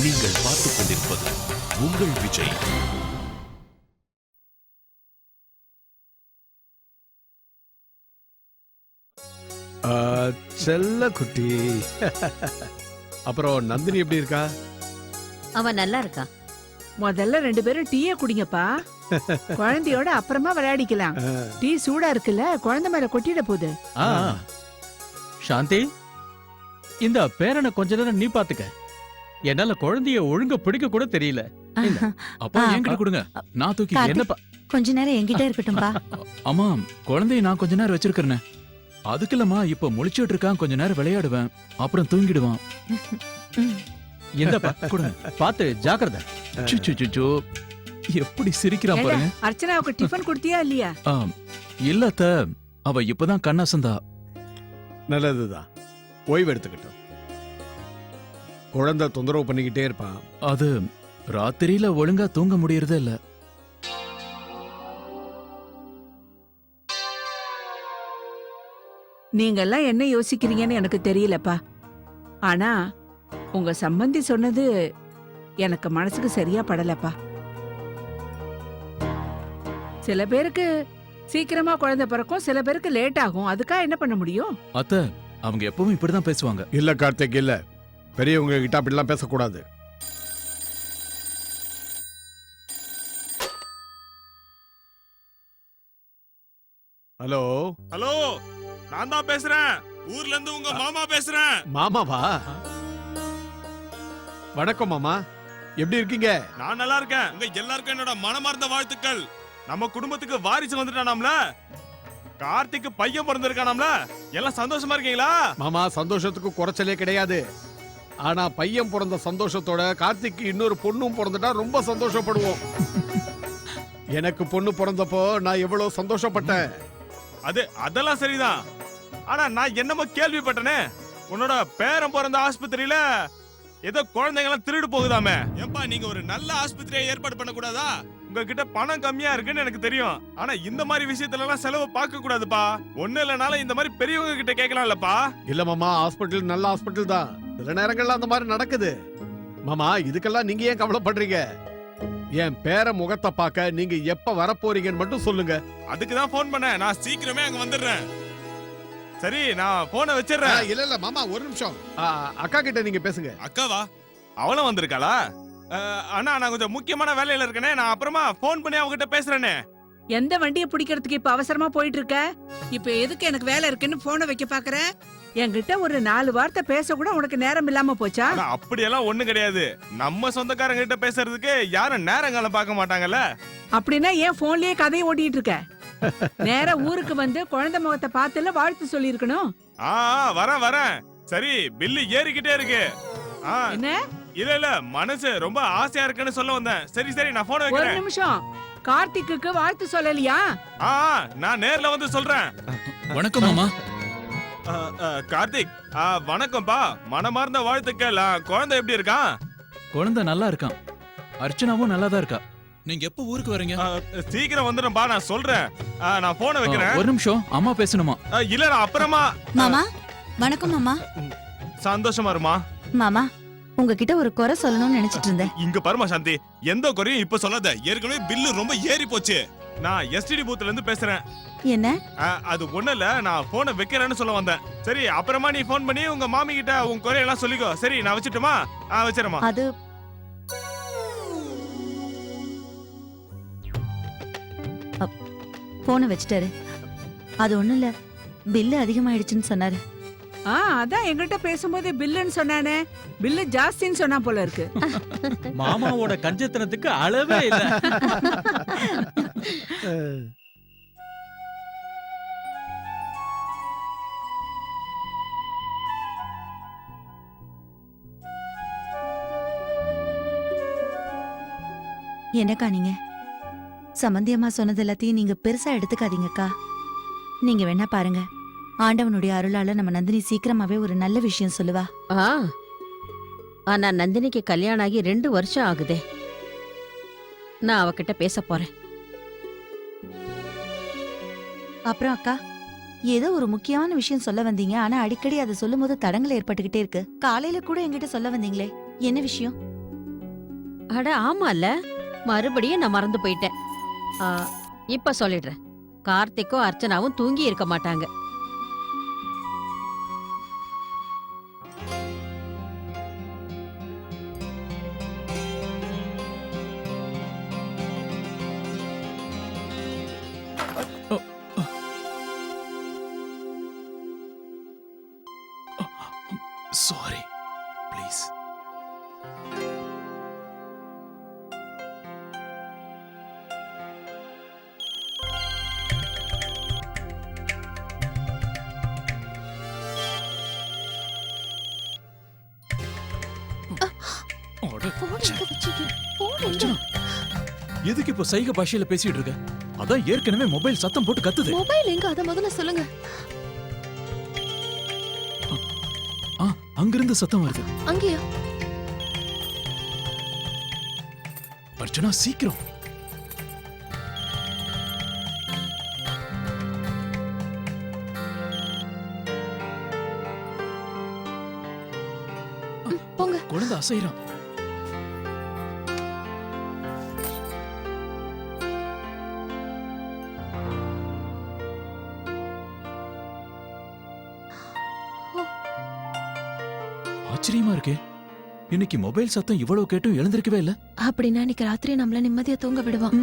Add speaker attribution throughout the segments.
Speaker 1: நீங்கள் பார்த்துக் கொண்டிருப்பது உங்கள் விஜய்.
Speaker 2: செல்ல குட்டி. அப்புறம் நந்தினி எப்படி இருக்கா?
Speaker 3: அவ நல்லா இருக்கா.
Speaker 4: முதல்ல 2 பேரும் டீயை குடிங்கப்பா. குழந்தையோட அப்புறமா விளையாடிக்கலாம். டீ சூடா இருக்குல்ல, குழந்தை மேல கொட்டிட போகுது.
Speaker 5: சாந்தி, இந்த பேரனை கொஞ்ச நேரம் நீ பாத்துக்க. என்னால குழந்தைய ஒழுங்க பிடிக்க கூட தெரியல.
Speaker 6: அப்பா என்கிட்ட கொடுங்க, நான் தூக்கி. என்னப்பா
Speaker 3: கொஞ்ச நேரம் என்கிட்ட இருக்கட்டும்பா.
Speaker 6: அம்மா, குழந்தைய நான் கொஞ்ச நேரம் வச்சிருக்கிறேன். அதுக்கு இல்லம்மா, இப்ப முழிச்சுட்டு இருக்கான், கொஞ்ச நேரம் விளையாடுவேன், அப்புறம் தூங்கிடுவான்.
Speaker 5: எந்தப்பா கொடுங்க, பாத்து ஜாக்கிரதை.
Speaker 6: சுச்சு எப்படி சிரிக்கிறான் பாருங்க.
Speaker 4: அர்ச்சனாவுக்கு டிஃபன் கொடுத்தியா இல்லையா?
Speaker 6: இல்லத்த, அவ இப்பதான் கண்ணாசந்தா.
Speaker 2: நல்லதுதான், ஓய்வு எடுத்துக்கிட்டோம். குழந்தை தொந்தரவு பண்ணிக்கிட்டே இருப்பான்.
Speaker 6: அது ராத்திரியில ஒழுங்கா தூங்க முடியறதே இல்ல.
Speaker 4: நீங்க எல்லாம் என்ன யோசிக்கிறீங்கன்னு எனக்கு தெரியலப்பா. ஆனா உங்க சம்பந்தி சொன்னது எனக்கு மனசுக்கு சரியா படலப்பா. சில பேருக்கு சீக்கிரமா குழந்தை பிறக்கும், சில பேருக்கு லேட் ஆகும். அதுக்கா என்ன பண்ண முடியும்?
Speaker 6: அத்த, அவங்க எப்பவும் இப்படிதான் பேசுவாங்க.
Speaker 2: இல்ல கார்த்திக், இல்ல, பெரியவங்க கிட்ட அப்படிலாம் பேசக்கூடாது. ஹலோ
Speaker 7: ஹலோ, நான் தான் பேசுறேன். ஊர்ல இருந்து உங்க மாமா பேசுறேன்.
Speaker 2: மாமாவா? வணக்கம் மாமா, எப்படி இருக்கீங்க?
Speaker 7: நான் நல்லா இருக்கேன். உங்க எல்லாருக்கும் என்னோட மனமார்ந்த வாழ்த்துக்கள். நம்ம குடும்பத்துக்கு வாரிசு வந்துட்டானாம்ல, கார்த்திக் பையன் பிறந்திருக்கானாம்ல, எல்லாம் சந்தோஷமா இருக்கீங்களா?
Speaker 2: மாமா, சந்தோஷத்துக்கு குறைச்சலே கிடையாது. ஆனா பையன் பிறந்த சந்தோஷத்தோட கார்த்திக்கு இன்னொரு பொண்ணும் பிறந்துட்டா ரொம்ப சந்தோஷப்படுவோம். எனக்கு பொண்ணு பிறந்தப்போ நான் எவ்வளவு சந்தோஷப்பட்டேன்.
Speaker 7: அதெல்லாம் சரிதான். ஆனா நான் என்னமோ கேள்விப்பட்டனே, உன்னோட பேரன் பிறந்த ஆஸ்பத்திரியில ஏதோ குழந்தைங்கலாம் திருடு போகுதாமே. ஏப்பா, நீங்க ஒரு நல்ல ஆஸ்பத்திரியை ஏற்பாடு பண்ண கூடாதா? உங்ககிட்ட பணம் கம்மியா இருக்குன்னு எனக்கு தெரியும். ஆனா இந்த மாதிரி விஷயத்துல எல்லாம் செலவு பார்க்க கூடாதுப்பா. ஒண்ணு இல்லனாலும் இந்த மாதிரி பெரியவங்க கிட்ட கேட்கலாம்லப்பா.
Speaker 2: இல்ல மாமா, ஹாஸ்பிட்டல் நல்ல ஹாஸ்பிட்டல் தான். சில நேரங்கள்ல அந்த மாதிரி நடக்குது. மாமா, இதுக்கெல்லாம் நீங்க ஏன் கவலைப்படுறீங்க? என் பேர முகத்தை பார்க்க நீங்க எப்ப வரப்போறீங்கன்னு மட்டும் சொல்லுங்க.
Speaker 7: அதுக்குதான் போன் பண்ண. நான் சீக்கிரமே அங்க வந்துடுறேன். சரி, நான் போனை வச்சிடுறேன்.
Speaker 2: இல்ல மாமா, ஒரு நிமிஷம். அக்கா கிட்ட நீங்க பேசுங்க.
Speaker 7: அக்காவா? அவளும் வந்திருக்காளா? அண்ணா, நான் கொஞ்சம் முக்கியமான வேலையில இருக்கேனே, நான் அப்புறமா போன் பண்ணி அவகிட்ட பேசுறேனே.
Speaker 4: எந்த வண்டியை பிடிக்கிறதுக்கு இப்ப அவசரமா போயிட்டு இருக்க? இப்ப எதுக்கு எனக்கு வேலை இருக்குன்னு போனை வைக்க பாக்குற? என்கிட்ட ஒரு 4 வார்த்தை பேச கூட உனக்கு நேரம் இல்லாம போச்சா?
Speaker 7: அப்படியெல்லாம் ஒண்ணு கிடையாது. நம்ம சொந்தக்காரங்க கிட்ட பேசுறதுக்கு யாரும் நேரங்காலம் பார்க்க மாட்டாங்கல்ல.
Speaker 4: அப்படின்னா ஏன் போன்லயே கதையை ஓட்டிட்டு இருக்க? நேரா ஊருக்கு வந்து குழந்தை முகத்தை பார்த்துல வாழ்த்து சொல்லி இருக்கணும்.
Speaker 7: வரேன். சரி, பில்லு ஏறிக்கிட்டே இருக்கு.
Speaker 4: என்ன?
Speaker 7: இல்ல, மனசு ரொம்ப ஆசையா இருக்குன்னு சொல்ல வந்தேன். சரி, நான் போன்
Speaker 4: ஒரு
Speaker 7: வைக்கிறேன்.
Speaker 4: நிமிஷம், கார்த்திக்கு வாழ்த்து சொல்லலையா?
Speaker 7: நான் நேர்ல வந்து சொல்றேன்.
Speaker 6: வணக்கம் மாமா.
Speaker 7: கார்த்திக், வணக்கம்ப்பா. மனமார்ந்த வாழ்த்துக்கள். குழந்தை எப்படி இருக்கான்?
Speaker 6: குழந்தை நல்லா இருக்கான். அர்ச்சனாவும் நல்லா தான் இருக்கா. நீங்க எப்ப ஊருக்கு வரீங்க?
Speaker 7: சீக்கிரம் வந்துடும்பா, நான் சொல்றேன். நான் போனை வைக்கிறேன்.
Speaker 6: ஒரு நிமிஷம், அம்மா பேசணுமா?
Speaker 7: இல்ல, நான் அப்புறமா.
Speaker 3: மாமா, வணக்கம் மாமா.
Speaker 7: சந்தோஷமா இருமா.
Speaker 3: மாமா, உங்ககிட்ட ஒரு குறை சொல்லணும்னு நினைச்சிட்டு இருந்தேன்.
Speaker 7: இங்க பாருமா சாந்தி, எந்த குறையும் இப்ப சொல்லாத. ஏற்கனவே பில்லு ரொம்ப ஏறி போச்சு. நான் எஸ்டிடி பூத்ல இருந்து பேசுறேன்.
Speaker 3: என்ன?
Speaker 7: அது ஒண்ணு இல்ல, நான் போனை வைக்கிறேன்னு சொல்ல வந்தேன். சரி, அப்புறமா நீ போன் பண்ணி உங்க மாமி கிட்ட உங்க குறையெல்லாம் சொல்லிக்கோ. சரி, நான் வச்சிட்டுமா? வச்சிரமா.
Speaker 3: அது போனை வச்சிட்டாரு. அது ஒண்ணும் இல்ல, பில்லு அதிகமாயிடுச்சுன்னு சொன்னாரு.
Speaker 4: அதான் என்கிட்ட பேசும்போது பில்லுன்னு சொன்னானே. பில்லு ஜாஸ்தின்னு சொன்னா போல இருக்கு.
Speaker 5: மாமாவோட கஞ்சத்தனத்துக்கு அளவே இல்ல.
Speaker 3: என்னக்கா நீங்க? சம்பந்தியம்மா சொன்னது எல்லாத்தையும் நீங்க பெருசா எடுத்துக்காதீங்கக்கா. நீங்க வேணா பாருங்க, ஆண்டவனுடைய அருளால நம்ம நந்தினி சீக்கிரமாவே ஒரு நல்ல விஷயம் சொல்லுவா.
Speaker 8: ஆனா நந்தினிக்கு கல்யாணம் ஆகி 2 வருஷம் ஆகுதே. நான் அவகிட்ட பேச போறேன்.
Speaker 3: அப்புறம் அக்கா, ஏதோ ஒரு முக்கியமான விஷயம் சொல்ல வந்தீங்க. ஆனா அடிக்கடி அதை சொல்லும் போது தடங்கள் ஏற்பட்டுக்கிட்டே இருக்கு. காலையில கூட என்கிட்ட சொல்ல வந்தீங்களே, என்ன விஷயம்?
Speaker 8: அட ஆமால, மறுபடியும் நான் மறந்து போயிட்டேன். ஆ, இப்ப சொல்லிடுறேன். கார்த்திக்கும் அர்ச்சனாவும் தூங்கி இருக்க மாட்டாங்க.
Speaker 6: Sorry please. எதுக்கு இப்ப சைகை பாஷையில பேசிட்டு இருக்க? அதான் ஏற்கனவே மொபைல் சத்தம் போட்டு கத்துது.
Speaker 9: மொபைல் எங்க, அத முதல்ல சொல்லுங்க.
Speaker 6: அங்கிருந்து சத்தம் வருது.
Speaker 9: அங்கேயா?
Speaker 6: அர்ச்சனா சீக்கிரம்.
Speaker 9: போங்க.
Speaker 6: குழந்தை அசைறான். ஆச்சரியமா இருக்கே, இன்னைக்கு மொபைல் சத்தம் இவ்வளவு கேட்டும் எழுந்திருக்கவே இல்ல.
Speaker 9: அப்படின்னா இன்னைக்கு ராத்திரி நம்மள நிம்மதியா தூங்க விடுவான்.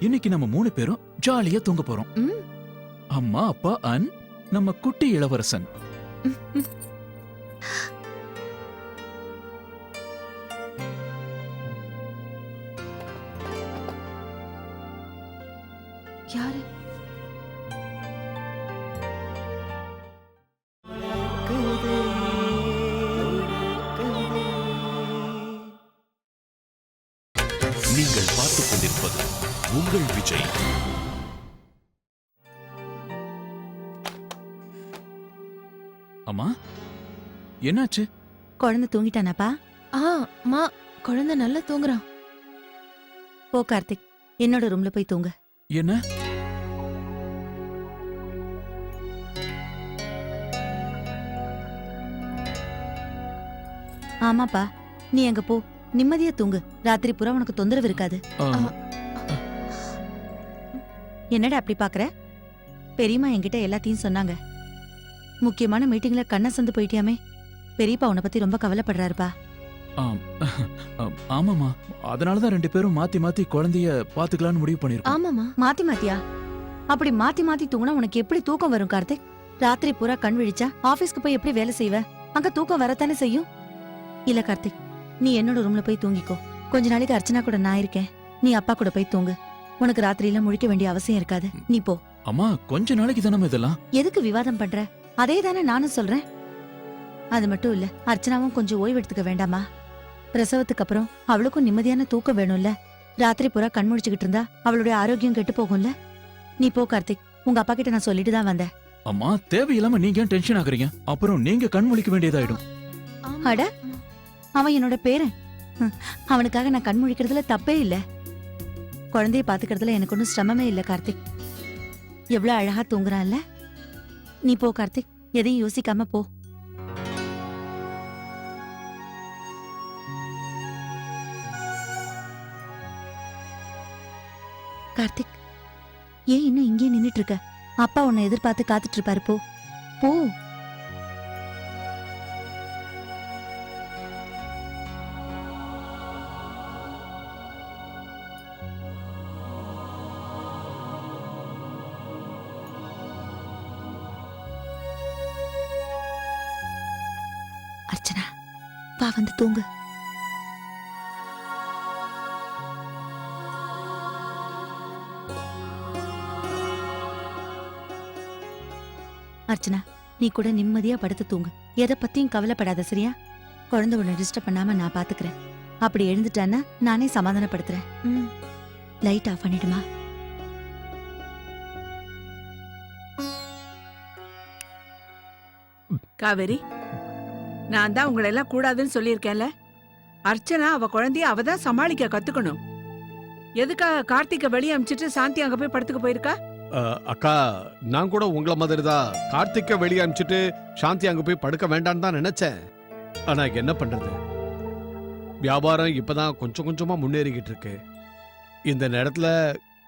Speaker 6: இன்னைக்கு நம்ம 3 பேரும் ஜாலியா தூங்க போறோம்.
Speaker 9: ம்.
Speaker 6: அம்மா, அப்பா, அன், நம்ம குட்டி இளவரசன்.
Speaker 9: யாரு?
Speaker 1: நீங்கள் பார்த்துக் கொண்டிருப்பது உங்கள் விஜய்.
Speaker 6: அம்மா, என்னாச்சு?
Speaker 3: குழந்தை தூங்கிட்டானாப்பா?
Speaker 9: மா, குழந்தை நல்லா தூங்குறான்.
Speaker 3: போ கார்த்திக், என்னோட ரூம்ல போய் தூங்கு.
Speaker 6: என்ன?
Speaker 3: ஆமாப்பா, நீ அங்க போ, நிம்மதியா தூங்கு. ராத்திரி பூரா உனக்கு தொந்தரவு இருக்காது.
Speaker 6: ஆ,
Speaker 3: என்னடா அப்படி பாக்குற? பெரியம்மா என்கிட்ட எல்லாத்தையும் சொன்னாங்க. முக்கியமான மீட்டிங்ல கண்ண சந்து போயிட்டியாமே. பெரியப்பா உன்னை பத்தி ரொம்ப கவலைப்படுறாருப்பா.
Speaker 6: ஆம். ஆமாமா, அதனாலதான் 2 பேரும் மாத்தி மாத்தி குழந்தைய பாத்துக்கலாம்னு முடிவு பண்ணிருக்கோம்.
Speaker 9: ஆமாமா.
Speaker 3: மாத்தி மாத்தியா? அப்படி மாத்தி மாத்தி தூங்குனா உனக்கு எப்படி தூக்கம் வரும் கார்த்திக்? ராத்திரி பூரா கண் விழிச்சா ஆபீஸ்க்கு போய் எப்படி வேலை செய்வ? அங்க தூக்கம் வரத்தானே செய்யும். இல்ல கார்த்திக், நீ என்னோட ரூம்ல போய் தூங்கிக்கோ. கொஞ்ச நாளைக்கு அர்ச்சனா கூட நான் இருக்கேன். நீ அப்பா கூட போய் தூங்கு. உனக்கு ராத்திரியில முழிக்க வேண்டிய அவசியம் இருக்காது. நீ போ.
Speaker 6: அம்மா, கொஞ்ச நாளைக்கு தானே இதெல்லாம்.
Speaker 3: எதுக்கு விவாதம் பண்ற? அதே தானே நானும் சொல்றேன். அது மட்டும் இல்ல, அர்ச்சனாவும் கொஞ்சம் ஓய்வு எடுத்துக்க வேண்டாமா? பிரசவத்துக்கு அப்புறம் அவளுக்கும் நிம்மதியான தூக்கம் வேணும்ல. ராத்திரி பூரா கண் முழிச்சுக்கிட்டு இருந்தா அவளுடைய ஆரோக்கியம் கெட்டு போகும்ல. நீ போ கார்த்திக், உங்க அப்பா கிட்ட நான் சொல்லிட்டு தான் வந்தேன்.
Speaker 6: அம்மா, தேவையில்லாம நீங்க ஏன் டென்ஷன் ஆகுறீங்க? அப்புறம் நீங்க கண் முழிக்க வேண்டியதாயிடும்.
Speaker 3: அட, அவன் என்னோட பேரன். அவனுக்காக நான் கண் முழிக்கிறதுல தப்பே இல்ல. குழந்தைய பாத்துக்கிறதுல எனக்கு ஒன்றும் சிரமமே இல்ல கார்த்திக். எவ்வளவு அழகா தூங்குறான்ல. நீ போ கார்த்திக், எதையும் யோசிக்காம போ. கார்த்திக், ஏன் இன்னும் இங்கே நின்னுட்டு இருக்க? அப்பா உன்னை எதிர்பார்த்து காத்துட்டு இருப்பாரு. போ போ. அர்ச்சனா, வா வந்து தூங்கு. அர்ச்சனா, நீ கூட நிம்மதியா படுத்து தூங்கு. எதை பத்தியும் கவலைப்படாத, சரியா? குழந்தை உன்னை டிஸ்டர்ப் பண்ணாம நான் பாத்துக்கிறேன். அப்படி எழுந்துட்டான்னா நானே சமாதானப்படுத்துறேன். லைட் ஆஃப் பண்ணிடுமா?
Speaker 4: காவேரி, நான் தான் உங்களை எல்லாம் கூடாதுன்னு சொல்லியிருக்கேன்ல. அர்ச்சனா அவ குழந்தைய அவ தான் சமாளிக்க கத்துக்கணும். எதுக்காக கார்த்திகை வெளியே அமிச்சிட்டு சாந்தி அங்க போய் படுத்துக்க போயிருக்கா?
Speaker 2: அக்கா, நான் கூட உங்களை மாதிரி தான் கார்த்திக்க வெளியே அனுப்பிச்சிட்டு சாந்தி அங்க போய் படுக்க வேண்டான்னு தான் நினைச்சேன். ஆனா என்ன பண்றது, வியாபாரம் இப்பதான் கொஞ்சம் கொஞ்சமா முன்னேறிக்கிட்டு இருக்கு. இந்த நேரத்துல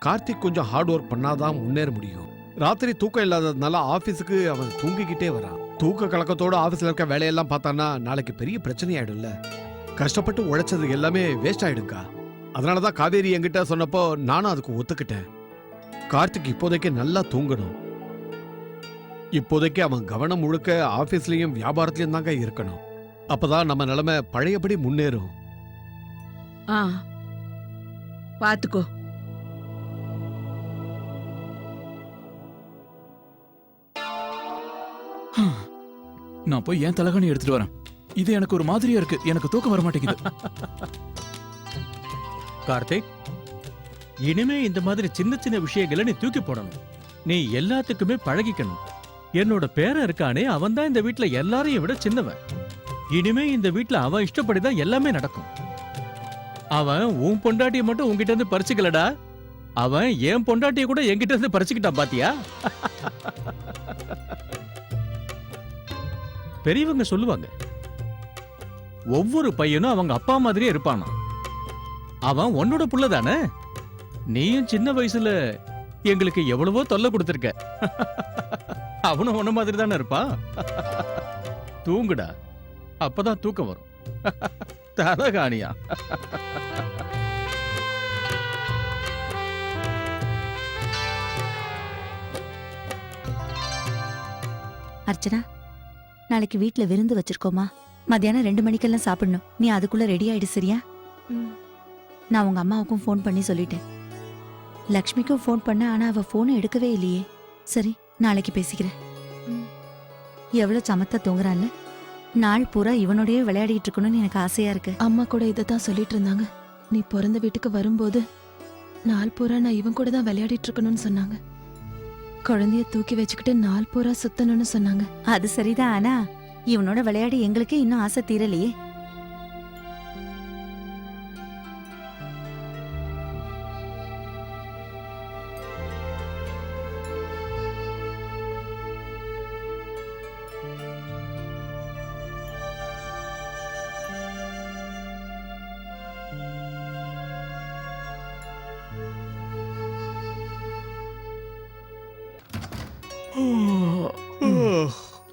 Speaker 2: கார்த்திக் கொஞ்சம் ஹார்ட் ஒர்க் பண்ணாதான் முன்னேற முடியும். ராத்திரி தூக்கம் இல்லாததுனால ஆபீஸுக்கு அவன் தூங்கிக்கிட்டே வரான். தூக்க கலக்கத்தோட ஆபீஸ்ல இருக்க வேலையெல்லாம் பார்த்தான்னா நாளைக்கு பெரிய பிரச்சனை ஆயிடும்ல. கஷ்டப்பட்டு உழைச்சது எல்லாமே வேஸ்ட் ஆயிடுங்கா. அதனாலதான் காவேரி என்கிட்ட சொன்னப்போ நானும் அதுக்கு ஒத்துக்கிட்டேன். கார்த்திக் இப்போதைக்கு நல்லா தூங்கணும். இப்போதைக்கு அவன் கவனம் முழுக்க ஆபீஸ்லயும் வியாபாரத்திலயும் தாங்க இருக்கணும். அப்பதான் நம்ம நிலைமை பழையபடி முன்னேறும்.
Speaker 4: ஆ பாத்துக்கோ.
Speaker 6: நான் போய் ஏன் தலகாணி எடுத்துட்டு வரேன். இது எனக்கு ஒரு மாதிரியா இருக்கு. எனக்கு தூக்கம் வர மாட்டேங்குது.
Speaker 5: கார்த்திக், இனிமே இந்த மாதிரி சின்ன சின்ன விஷயங்களை நீ தூக்கி போடணும். நீ எல்லாத்துக்குமே பழகிக்கணும். என்னோட பேரன் இருக்கானே, அவன் தான் இந்த வீட்ல எல்லாரையும் விட சின்னவன். இனிமே இந்த வீட்ல அவன் இஷ்டப்படிதான் எல்லாமே நடக்கும். அவன் உன் பொண்டாட்டியை மட்டும் உன்கிட்ட இருந்து பறிச்சுக்கலடா, அவன் என் பொண்டாட்டியை கூட என்கிட்ட இருந்து பறிச்சுக்கிட்டான். பாத்தியா? பெரியவங்க சொல்லுவாங்க, ஒவ்வொரு பையனும் அவங்க அப்பா மாதிரியே இருப்பானா. அவன் உன்னோட புள்ள தானே. நீயும் சின்ன வயசுல எங்களுக்கு எவ்வளவோ தொல்லை கொடுத்திருக்க. அவனும் உன்ன மாதிரி தானே இருப்பான். தூங்குடா, அப்பதான் தூக்கம் வரும். தலகாணியா?
Speaker 3: அர்ச்சனா, நாளைக்கு வீட்ல விருந்து வச்சிருக்கோமா? மத்தியானம் 2 மணிக்கெல்லாம் சாப்பிடணும். நீ அதுக்குள்ள ரெடி ஆயிடு, சரியா?
Speaker 9: ம்.
Speaker 3: நான் உங்க அம்மாவுக்கும் ஃபோன் பண்ணி சொல்லிட்டேன். லக்ஷ்மிக்கும் ஃபோன் பண்ண, ஆனா அவ போனை எடுக்கவே இல்லையே. சரி, நாளைக்கு பேசிக்கிறேன்.
Speaker 9: ம்.
Speaker 3: எவ்வளவு சமத்தா தூங்குறான்ல. நாள் பூரா இவனோடயே விளையாடிட்டு இருக்கணும்னு எனக்கு ஆசையா இருக்கு.
Speaker 9: அம்மா கூட இதைத்தான் சொல்லிட்டு இருந்தாங்க. நீ பிறந்த வீட்டுக்கு வரும்போது நாள் பூரா நான் இவன் கூட தான் விளையாடிட்டு இருக்கணும்னு சொன்னாங்க. குழந்தைய தூக்கி வச்சுக்கிட்டு நாள் பூரா சுத்தணும்னு சொன்னாங்க.
Speaker 3: அது சரிதான், ஆனா இவனோட விளையாடி எங்களுக்கே இன்னும் ஆசை தீரலையே.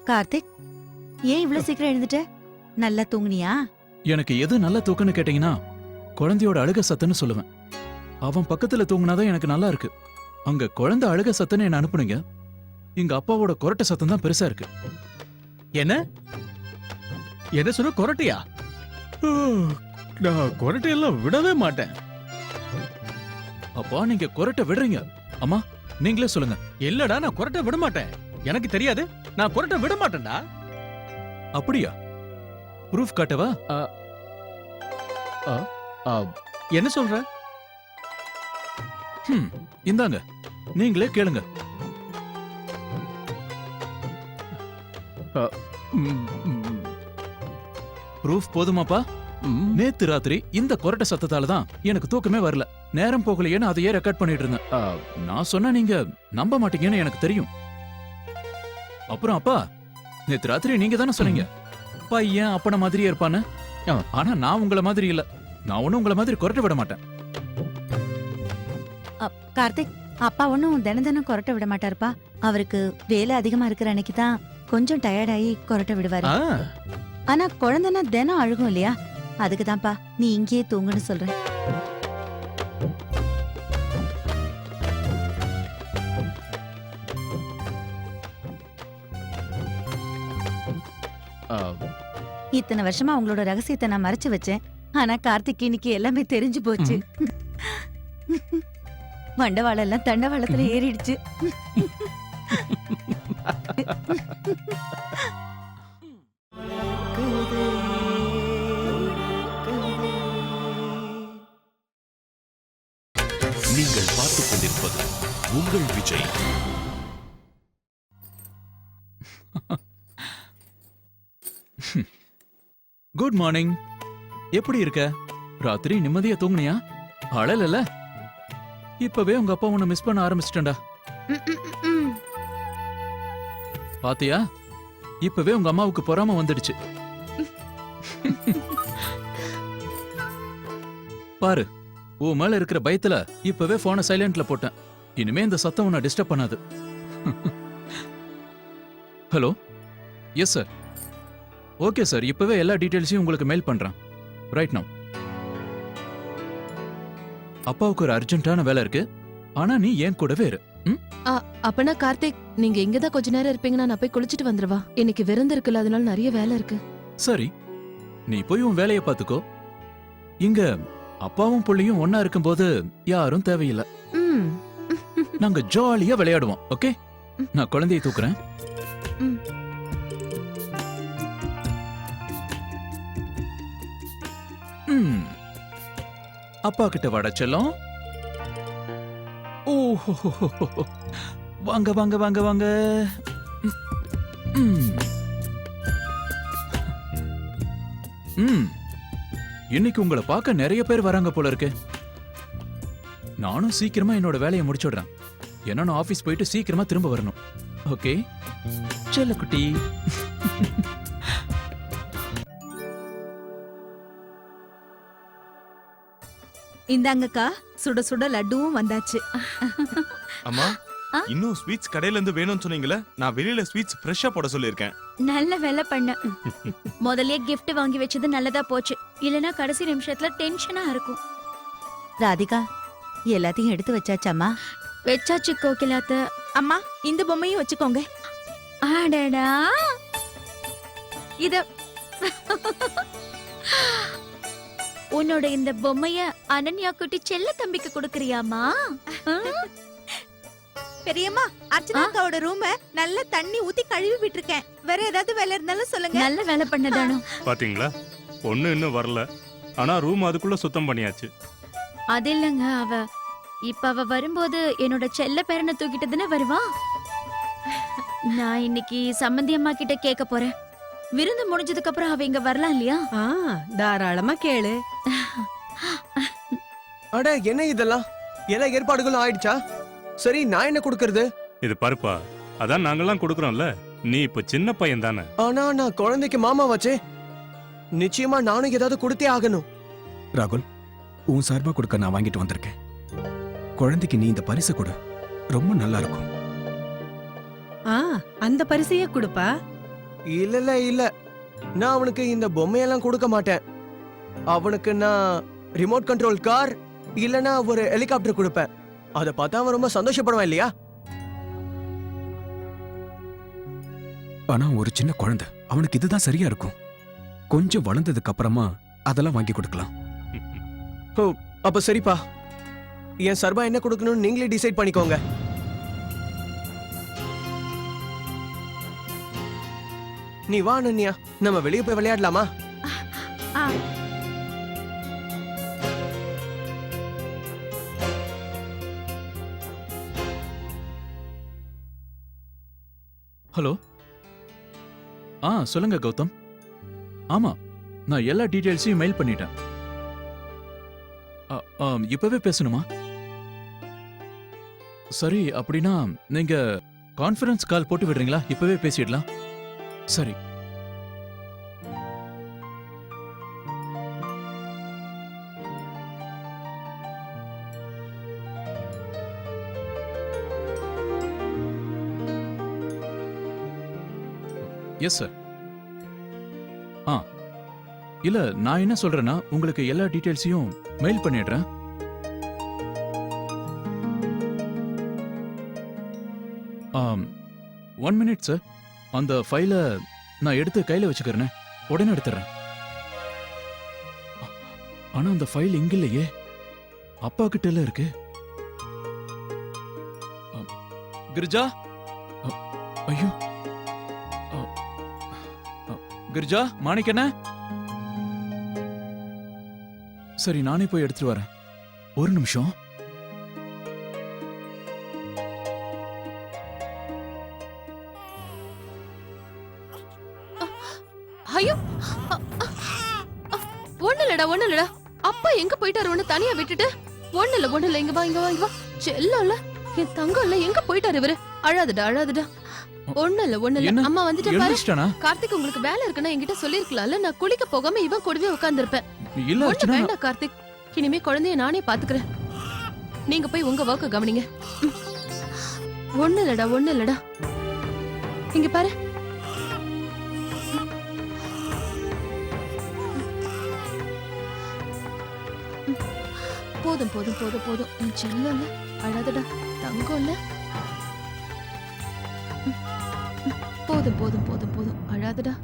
Speaker 3: கார்த்திக், ஏன் இவ்வளவு சீக்கிரம் எழுந்துட்ட? நல்லா தூங்குனியா?
Speaker 6: எனக்கு எது நல்ல தூக்கம்னு கேட்டீங்கன்னா குழந்தையோட அழுக சத்தன்னு சொல்லுவேன். அவன் பக்கத்துல தூங்குனாதான் எனக்கு நல்லா இருக்கு. அங்க குழந்தை அழுக சத்தன்னு என்ன அனுப்புனீங்க. எங்க அப்பாவோட கொரட்டை சத்தம் தான் பெருசா இருக்கு.
Speaker 5: என்ன என்ன சொன்ன? கொரட்டையா? நான் கொரட்டையெல்லாம் விடவே மாட்டேன்.
Speaker 6: அப்பா நீங்க கொரட்டை விடுறீங்க. அம்மா நீங்களே சொல்லுங்க.
Speaker 5: இல்லடா, நான் கொரட்டை விட மாட்டேன். எனக்கு தெரியாது, நான் கொரட்டை விட மாட்டேன்டா.
Speaker 6: அப்படியா? ப்ரூஃப் காட்டவா?
Speaker 5: என்ன சொல்ற?
Speaker 6: இந்தாங்க, நீங்களே கேளுங்க. ப்ரூஃப் போதுமாப்பா? நேத்து ராத்திரி இந்த கொரட்டை சத்தத்தால தான் எனக்கு தூக்கமே வரல. நேரம் போகலையேன்னு அதையே ரெக்கார்ட் பண்ணிட்டு இருந்தேன். நான் சொன்னா நீங்க நம்ப மாட்டீங்கன்னு எனக்கு தெரியும். அப்புறம் அப்பா, நேத்து ராத்திரி நீங்க தானே சொன்னீங்க பையன் அப்பன மாதிரியே இருப்பான்னு. ஆனா நான் உங்கள மாதிரி இல்ல. நான் ஒண்ணும் உங்கள மாதிரி கொரட்டை விட மாட்டேன்.
Speaker 3: கார்த்திக், அப்பா ஒன்னும் தினம் தினம் கொரட்டை விட மாட்டாருப்பா. அவருக்கு வேலை அதிகமா இருக்கிற அன்னைக்கு தான் கொஞ்சம் டயர்டாயி கொரட்டை விடுவாரு. ஆனா குழந்தைன்னா தினம் அழுகும் இல்லையா? அதுக்கு தான்ப்பா நீ இங்கேயே தூங்குன்னு சொல்றேன். இத்தனை வருஷமா உங்களோட ரகசியத்தை நான் மறைச்சு வச்சேன். ஆனா கார்த்திக் இன்னைக்கு எல்லாமே தெரிஞ்சு போச்சு. மண்டவாளம் எல்லாம் தண்டவாளத்துல ஏறிடுச்சு.
Speaker 1: நீங்கள் பார்த்துக் கொண்டிருப்பது உங்கள் விஜய்.
Speaker 6: Good morning. எப்படி இருக்க? ராத்திரி நிம்மதியா தூங்குனியா? அழலல. இப்பவே உங்க அப்பா உன்னை மிஸ் பண்ண ஆரம்பிச்சிட்டா. பாத்தியா? இப்பவே உங்க அம்மாவுக்கு பொறாம வந்துடுச்சு. பாரு, உன் மேல இருக்கிற பயத்துல இப்பவே போனை சைலண்ட்ல போட்டேன். இனிமே இந்த சத்தம் உன்னை டிஸ்டர்ப் பண்ணாது. Hello, yes sir. Okay sir, இப்பவே எல்லா டீடைல்ஸையும் உங்களுக்கு மெயில் பண்றேன். Right now. அப்பாவுக்கு ஒரு அர்ஜென்ட்டான வேலை இருக்கு, ஆனா நீ என் கூடவே இரு.
Speaker 9: அப்பனா கார்த்திக், நீங்க இங்கதான் கொஞ்ச நேரம் இருப்பீங்கன்னா நான் போய் குளிச்சிட்டு வந்துருவா. இன்னைக்கு விருந்து இருக்குல்ல, அதனால நிறைய வேலை இருக்கு.
Speaker 6: சரி, நீ போய் உன் வேலையை பாத்துக்கோ. இங்க அப்பாவும் புள்ளையும் ஒன்னா இருக்கும்போது யாரும் தேவையில்லை.
Speaker 9: ம்.
Speaker 6: நாங்க ஜாலியா விளையாடுவோம். ஓகே, நான் குழந்தையை தூக்குறேன்.
Speaker 9: ம்.
Speaker 6: ம். அப்பா கிட்ட வாடா செல்லம். ஓஹோ, வாங்க வாங்க வாங்க வாங்க. ம். ம். இன்னைக்கு உங்களை பார்க்க நிறைய பேர் வராங்க போல இருக்கு. நானும் சீக்கிரமா என்னோட வேலையை முடிச்சுடுறேன். ஏன்னா நான் ஆபீஸ் போயிட்டு சீக்கிரமா திரும்ப வரணும். ஓகே செல்லக்குட்டி.
Speaker 3: இந்தாங்கக்கா, சுட சுட லட்டுவும் வந்தாச்சு.
Speaker 7: அம்மா, இன்னும் ஸ்வீட்ஸ் கடையில இருந்து வேணும்னு சொன்னீங்களே, நான் வெளியில ஸ்வீட்ஸ் ஃப்ரெஷ்ஷா போட சொல்லியிருக்கேன்.
Speaker 10: நல்ல வேலை பண்ண. முதல்லயே gift வாங்கி வச்சது நல்லதா போச்சு. இல்லனா கடைசி நிமிஷத்துல டென்ஷனா இருக்கும்.
Speaker 3: ராதிகா, எல்லாத்தையும் எடுத்து வச்சாச்சாமா?
Speaker 10: வெச்சாச்சு கோகிலாத்த.
Speaker 3: அம்மா, இந்த பொம்மையும் வச்சுக்கோங்க.
Speaker 10: ஆடடா, இத உன்னோட இந்த பொம்மைய அனன்யா குட்டி செல்ல தம்பிக்கு கொடுக்கறியாமா?
Speaker 3: பெரியம்மா, அர்ச்சனாக்காவோட ரூம நல்ல தண்ணி ஊத்தி கழுவி விட்டுருக்கேன். வேற ஏதாவது வேலை இருந்தாலும் சொல்லுங்க.
Speaker 10: நல்ல வேலை பண்ணதானோ.
Speaker 7: பாத்தீங்களா, பொண்ணு இன்னும் வரல, ஆனா ரூம் அதுக்குள்ள சுத்தம் பண்ணியாச்சு.
Speaker 10: அது இல்லங்க, அவ வரும்போது என்னோட செல்ல பேரனை தூக்கிட்டு தானே வருவா. நான் இன்னைக்கு சம்பந்தி அம்மா கிட்ட கேட்க போறேன். விருந்து முடிஞ்சதுக்கு அப்புறம் அவ இங்க வரலாம் இல்லையா?
Speaker 4: தாராளமா கேளு.
Speaker 11: அட, என்ன இதெல்லாம்? எல்லா ஏற்பாடுகளும் ஆயிடுச்சா? சரி, நான் என்ன கொடுக்கறது?
Speaker 7: இது பருப்பா, அதான் நாங்கெல்லாம் கொடுக்கறோம்ல. நீ இப்ப சின்ன பையன் தானே.
Speaker 11: ஆனா நான் குழந்தைக்கு மாமா வச்சே. நிச்சயமா நானும் ஏதாவது கொடுத்தே ஆகணும்.
Speaker 12: ராகுல், உன் சார்பா கொடுக்க நான் வாங்கிட்டு வந்திருக்கேன். குழந்தைக்கு நீ இந்த பரிசு கொடு, ரொம்ப நல்லா இருக்கும்.
Speaker 4: அந்த பரிசையே கொடுப்பா.
Speaker 11: இல்ல, நான் அவனுக்கு இந்த பொம்மையெல்லாம் கொடுக்க மாட்டேன். அவனுக்கு நான் ரிமோட் கண்ட்ரோல் கார் இல்லனா ஒரு ஹெலிகாப்டர் கொடுப்பேன். அதை பார்த்தா அவன் ரொம்ப சந்தோஷப்படுவான் இல்லையா?
Speaker 12: ஆனா ஒரு சின்ன குழந்தை, அவனுக்கு இதுதான் சரியா இருக்கும். கொஞ்சம் வளர்ந்ததுக்கு அப்புறமா அதெல்லாம் வாங்கி கொடுக்கலாம்.
Speaker 11: ஓ, அப்ப சரிப்பா. என் சர்பா என்ன கொடுக்கணும்னு நீங்களே டிசைட் பண்ணிக்கோங்க. நீ வா அனன்யா, நம்ம வெளியே போய் விளையாடலாமா?
Speaker 6: ஹலோ. சொல்லுங்க கௌதம். ஆமா, நான் எல்லா டீடைல்ஸையும் மெயில் பண்ணிட்டேன். இப்பவே பேசணுமா? சரி, அப்படின்னா நீங்க கான்ஃபரன்ஸ் கால் போட்டு விடுறீங்களா? இப்பவே பேசிடலாம். சரி. Yes sir. இல்ல, நான் என்ன சொல்றேன்னா, உங்களுக்கு எல்லா டீடைல்ஸையும் மெயில் பண்ணிடுறேன். One minute sir. அந்த ஃபைலை நான் எடுத்து கையில வச்சுக்கிறேன், உடனே எடுத்துறேன். ஆனா அந்த ஃபைல் இங்க இல்லையே, அப்பா கிட்ட இருக்கு. கிரிஜா, ஐயோ, கிரிஜா, மாணிக்கண்ணே. சரி, நானே போய் எடுத்துட்டு வரேன். ஒரு நிமிஷம்.
Speaker 9: ஐயோ, ஒண்ணு இல்லடா. அப்பா எங்க போயிட்டாரு உன்னை தனியா விட்டுட்டு? ஒண்ணு இல்ல, இங்க வா. செல்லல, என் தங்கம் இல்ல, எங்க போயிட்டாரு இவரு? அழாதுடா. ஒண்ணு இல்ல. அம்மா வந்துட்டு பாரு. கார்த்திக், உங்களுக்கு வேலை இருக்குன்னா என்கிட்ட சொல்லிருக்கலாம்ல. நான் குளிக்க போகாம இவன் கூடவே உட்கார்ந்திருப்பேன்.
Speaker 6: இல்ல அர்ச்சனா,
Speaker 9: வேண்டாம் கார்த்திக். இனிமே குழந்தைய நானே பாத்துக்கிறேன். நீங்க போய் உங்க ஒர்க்க கவனிங்க. ஒண்ணு இல்லடா. இங்க பாரு. போதும். என் செல்லம் இல்ல, அழாதடா, தங்கம் இல்ல. போதும், அழாதடா.